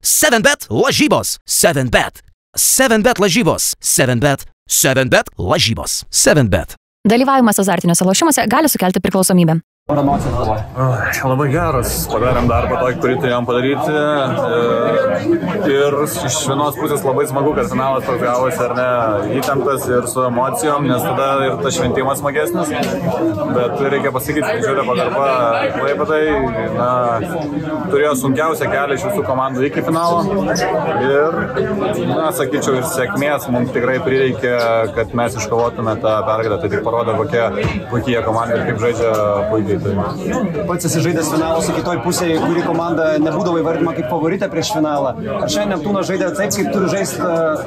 7bet lažybos. 7bet. 7bet lažybos. 7bet. 7bet lažybos. 7bet. Dalyvavimas azartiniuose lošimuose gali sukelti priklausomybę. Labai geras, padarėm darbą tokį, kurį turėjom padaryti ir iš vienos pusės labai smagu, kad finalas toks gavosi, ar ne, įtemptas ir su emocijom, nes tada ir tas šventimas smagesnis, bet reikia pasakyti, didžiulė pagarba Klaipėdai, turėjo sunkiausią kelią iš visų komandų iki finalo ir, sakyčiau, ir sėkmės mums tikrai prireikė, kad mes iškovotume tą pergalę, tai tik parodo, kokie komandai ir kaip žaidžia puikiai. Pats esi žaidęs finalą su kitoj pusėje, kuri komanda nebūdavo įvardima kaip favoritė prieš finalą. Ar šiandien Neptūnas žaidė taip, kaip turi žaisti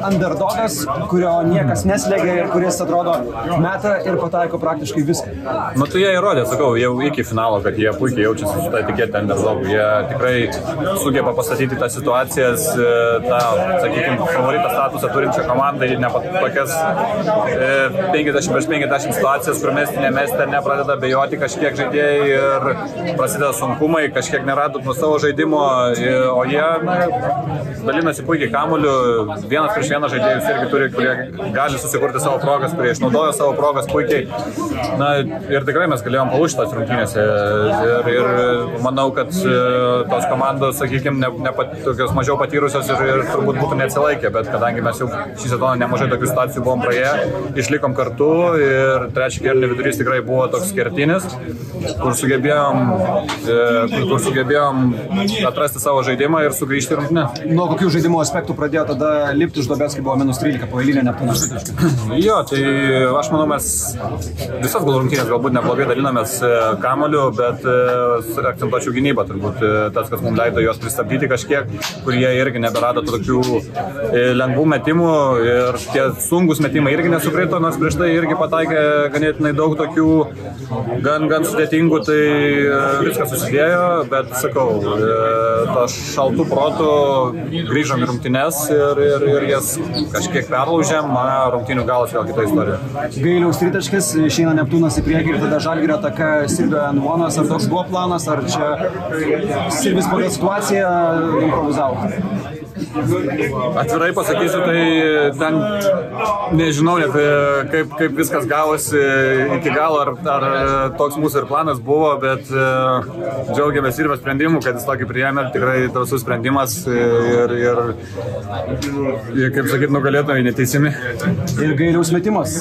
underdogas, kurio niekas neslėgia ir kuris atrodo meta ir pataiko praktiškai viską? Tai jie įrodė, sakau, jau iki finalo, kad jie puikiai jaučiasi su tą etiketę underdogų. Jie tikrai sugeba pastatyti tas situacijas, tą, sakykime, favoritą statusą turinčią komandą, ne tokias 50/50 situacijas, kur mesti, nemesti, nepradeda bejoti kažkiek žaidėjai ir prasideda sunkumai, kažkiek neradot nuo savo žaidimo, o jie dalinasi puikiai kamuoliu, vienas prieš vieną žaidėjus irgi turi, kurie gali susikurti savo progas, kurie išnaudoja savo progas puikiai. Ir tikrai mes galėjom palūžti tas rungtynėse ir manau, kad tos komandos, sakykime, tokios mažiau patyrusios ir turbūt būtų neatsilaikę, bet kadangi mes jau šį sezoną nemažai tokių situacijų buvom praėję, išlikom kartu ir trečią kėlinį vidurys tikrai buvo toks kertinis, kur sugebėjom atrasti savo žaidimą ir sugrįžti į rungtynę. Nuo kokių žaidimo aspektų pradėjo tada lipti iš duobės, kai buvo -13 po eilinę Neptūnas? Jo, tai aš manau, mes visas rungtynės galbūt neblogai dalinamės kamuoliu, bet akcentuočiau gynybą, turbūt tas, kas mums leido juos pristabdyti kažkiek, kur jie irgi neberado tokių lengvų metimų ir tie sunkus metimai irgi nesukrito, nors prieš tai irgi pataikė ganėtinai daug tokių gan sudėtingų, tai viskas susidėjo, bet sakau, to šaltų protų grįžom į rungtynes ir jas kažkiek perlaužėm, rungtynių galas vėl kita istorija. Gailiaus tritaškis, išeina Neptūnas į priekį ir tada Žalgirio ataka Sirbio N1, ar toks buvo planas, ar čia Sirbis pagal situaciją improvizavo? Atvirai pasakysiu, tai ten nežinau net kaip viskas gavosi iki galo, ar toks mūsų ir planas buvo, bet džiaugiamės Sirbio sprendimu, kad jis tokį priėmė, tikrai drąsus sprendimas ir kaip sakyt, nugalėtojai neteisimi. Ir Gailiaus metimas,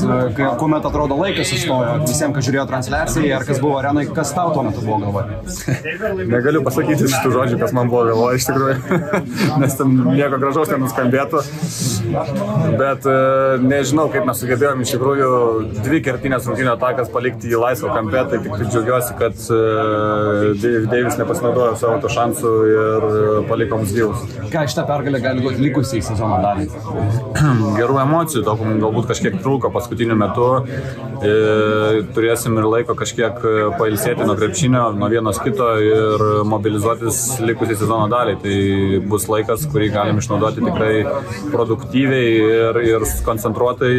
kuomet atrodo laikas sustojo, visiems, kas žiūrėjo transliaciją, ar kas buvo arenai, kas tau tuo metu buvo galvoje? Negaliu pasakyti šitų žodžių, kas man buvo galvoje iš tikrųjų, nes ten nieko gražaus nenuskambėtų, bet nežinau, kaip mes sugebėjom iš tikrųjų dvi kertinės rungtynių atakas palikti į laisvą kampę, tai tik džiaugiuosi, kad Deivis nepasinaudojo savo to šansų ir paliko mums gyvus. Ką šitą pergalę gali duoti likusiai sezono daliai? Gerų emocijų, to galbūt kažkiek trūko paskutiniu metu, turėsim ir laiko kažkiek pailsėti nuo krepšinio, nuo vienos kito ir mobilizuotis likusiai sezono daliai, tai bus laikas, kurį galim išnaudoti tikrai produktyviai ir koncentruotai,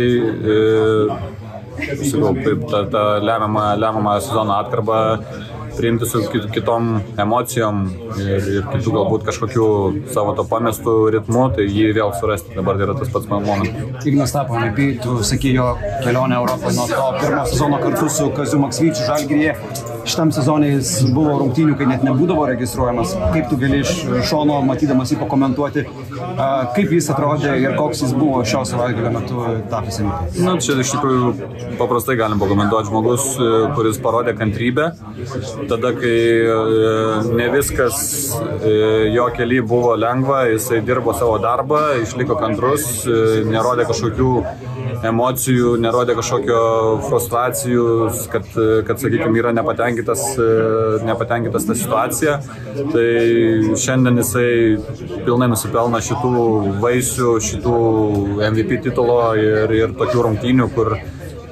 tą lemiamą sezono atkarpą priimti su kitom emocijom ir kitų galbūt kažkokių savo to pamestų ritmų, tai jį vėl surasti. Dabar yra tas pats momentas. Ignas tapo MVP, tu sakei jo kelionę Europoje nuo to pirmo sezono kartu su Kaziu Maksvyčiu Žalgiryje. Šitam sezonai jis buvo rungtynių, kai net nebūdavo registruojamas. Kaip tu gali iš šono, matydamas jį, pakomentuoti, kaip jis atrodė ir koks jis buvo šio savaitgalio metu tapęs MVP? Čia iš tikrųjų paprastai galim pakomentuoti žmogus, kuris parodė kantrybę. Tada, kai ne viskas jo kely buvo lengva, jisai dirbo savo darbą, išliko kantrus, nerodė kažkokių emocijų, nerodė kažkokio frustracijų, kad sakykime, yra nepatenkintas tą situaciją. Tai šiandien jisai pilnai nusipelna šitų vaisių, šitų MVP titulo ir tokių rungtynių, kur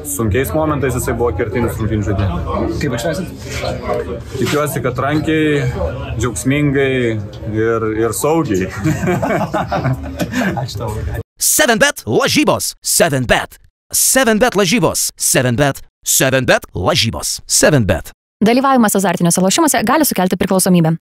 sunkiais momentais jisai buvo kertinis rungtynių žaidėjas. Kaip atšvęsit? Tikiuosi, kad trankiai, džiaugsmingai ir saugiai. Ačiū tau. 7bet lažybos. 7bet. 7bet lažybos. 7bet. 7bet lažybos. 7bet. Dalyvavimas azartiniuose lošimuose gali sukelti priklausomybę.